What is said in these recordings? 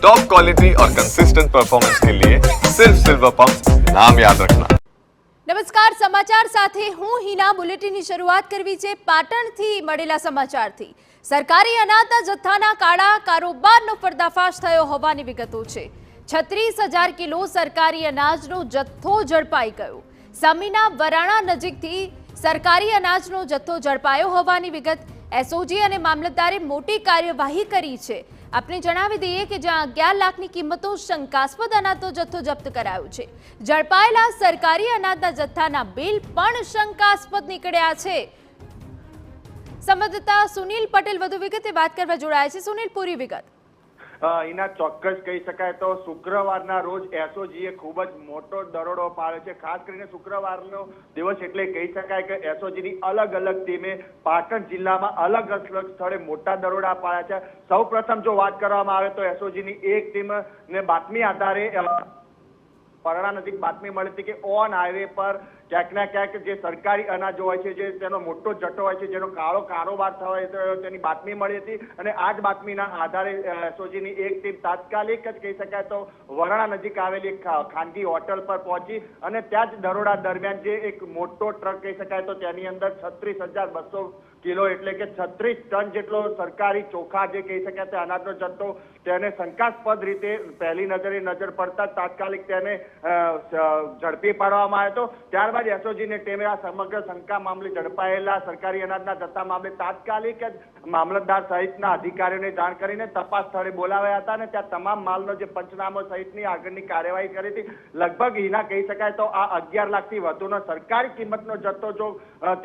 Top quality और consistent performance के लिए सिर्फ सिल्वर पंप नाम याद रखना। નમસ્કાર, સમાચાર સાથે હું હિના। બુલેટિનની શરૂઆત કરવી છે પાટણથી મળેલા સમાચારથી। સરકારી અનાજના જથ્થાના કાળા કારોબારનો પર્દાફાશ થયો હોવાની વિગતો છે। 36,000 કિલો સરકારી અનાજનો જથ્થો ઝડપાઈ ગયો। સમીના વરાણા નજીકથી સરકારી અનાજનો જથ્થો ઝડપાયો હોવાની વિગત। એસઓજી અને મામલતદારે મોટી કાર્યવાહી કરી છે। આપને જણાવી દઈએ કે જ્યાં 11 લાખની કિંમતો શંકાસ્પદ અનાજનો જથ્થો જપ્ત કરાયો છે। ઝડપાયેલા સરકારી અનાજના જથ્થાના બિલ પણ શંકાસ્પદ નીકળ્યા છે। સંવાદદાતા સુનિલ પટેલ વધુ વિગતે વાત કરવા જોડાયા છે। સુનિલ, પૂરી વિગત। એના ચોક્કસ કહી શકાય તો શુક્રવારના રોજ એસઓજીએ ખૂબ જ મોટો દરોડો પાડ્યો છે। ખાસ કરીને શુક્રવારનો દિવસ એટલે કહી શકાય કે એસઓજીની અલગ અલગ ટીમે પાટણ જિલ્લામાં અલગ અલગ સ્થળે મોટા દરોડા પાડ્યા છે। સૌ પ્રથમ જો વાત કરવામાં આવે તો એસઓજીની એક ટીમને બાતમી આધારે પરણા નજીક બાતમી મળી હતી કે ઓન હાઈવે પર ક્યાંક ના ક્યાંક જે સરકારી અનાજ હોય છે, જે તેનો મોટો જથ્થો હોય છે, જેનો કાળો કારોબાર થયો તેની બાતમી મળી હતી અને આ જ બાતમીના આધારે એસઓજીની એક ટીમ તાત્કાલિક જ કહી શકાય તો વરાણા નજીક આવેલી એક ખાનગી હોટલ પર પહોંચી અને ત્યાં જ દરોડા દરમિયાન જે એક મોટો ટ્રક કહી શકાય તો તેની અંદર 36,200 કિલો એટલે કે 36 ટન જેટલો સરકારી ચોખા જે કહી શકાય તે અનાજનો જથ્થો તેને શંકાસ્પદ રીતે પહેલી નજરે નજર પડતા તાત્કાલિક તેને ઝડપી પાડવામાં આવ્યો હતો। ત્યારબાદ એસઓજીની ટીમે આ સમગ્ર શંકા મામલે ઝડપાયેલા સરકારી અનાજના જથ્થા મામલે તાત્કાલિક જ મામલતદાર સહિતના અધિકારીઓને જાણ કરીને તપાસ સ્થળે બોલાવ્યા હતા અને ત્યાં તમામ માલનો જે પંચનામો સહિતની આગળની કાર્યવાહી કરી હતી। લગભગ એના કહી શકાય તો આ 11 લાખથી વધુનો સરકારી કિંમતનો જથ્થો જો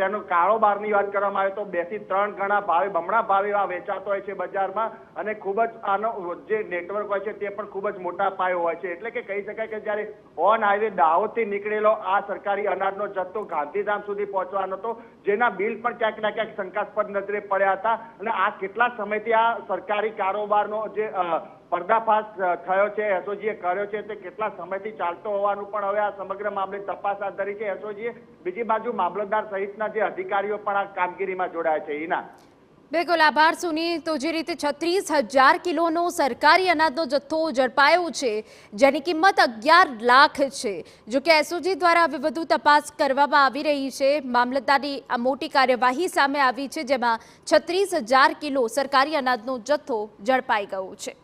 તેનો કારોબારની વાત કરવામાં આવે તો 2 થી 3 ગણા ભાવે બમણા ભાવે આ વેચાતો હોય છે બજારમાં અને ખૂબ જ આનો જે નેટવર્ક હોય છે તે પણ ખૂબ જ મોટા પાયો હોય છે। એટલે કે કહી શકાય કે જ્યારે ઓન હાઈવે દાહોદથી નીકળેલો આ સરકારી અનાજનો જથ્થો ગાંધીધામ સુધી પહોંચવાનો હતો, જેના બિલ પણ ક્યાંક ના ક્યાંક શંકાસ્પદ નજરે પડ્યા હતા અને આ કેટલા સમયથી આ સરકારી કારોબારનો જે પર્દાફાશ થયો છે, એસઓજીએ કર્યો છે, તે કેટલા સમયથી ચાલતો હોવાનું પણ હવે આ સમગ્ર મામલે તપાસ હાથ ધરી છે એસઓજીએ। બીજી બાજુ મામલતદાર સહિતના જે અધિકારીઓ પણ આ કામગીરીમાં જોડાયા છે। હિના, બિલકુલ આભાર સુનિલ। તો જે રીતે 36,000 કિલોનો સરકારી અનાજનો જથ્થો ઝડપાયો છે, જેની કિંમત 11 લાખ છે। જો કે એસઓજી દ્વારા હવે વધુ તપાસ કરવામાં આવી રહી છે। મામલતદારની આ મોટી કાર્યવાહી સામે આવી છે, જેમાં 36,000 કિલો સરકારી અનાજનો જથ્થો ઝડપાઈ ગયો છે।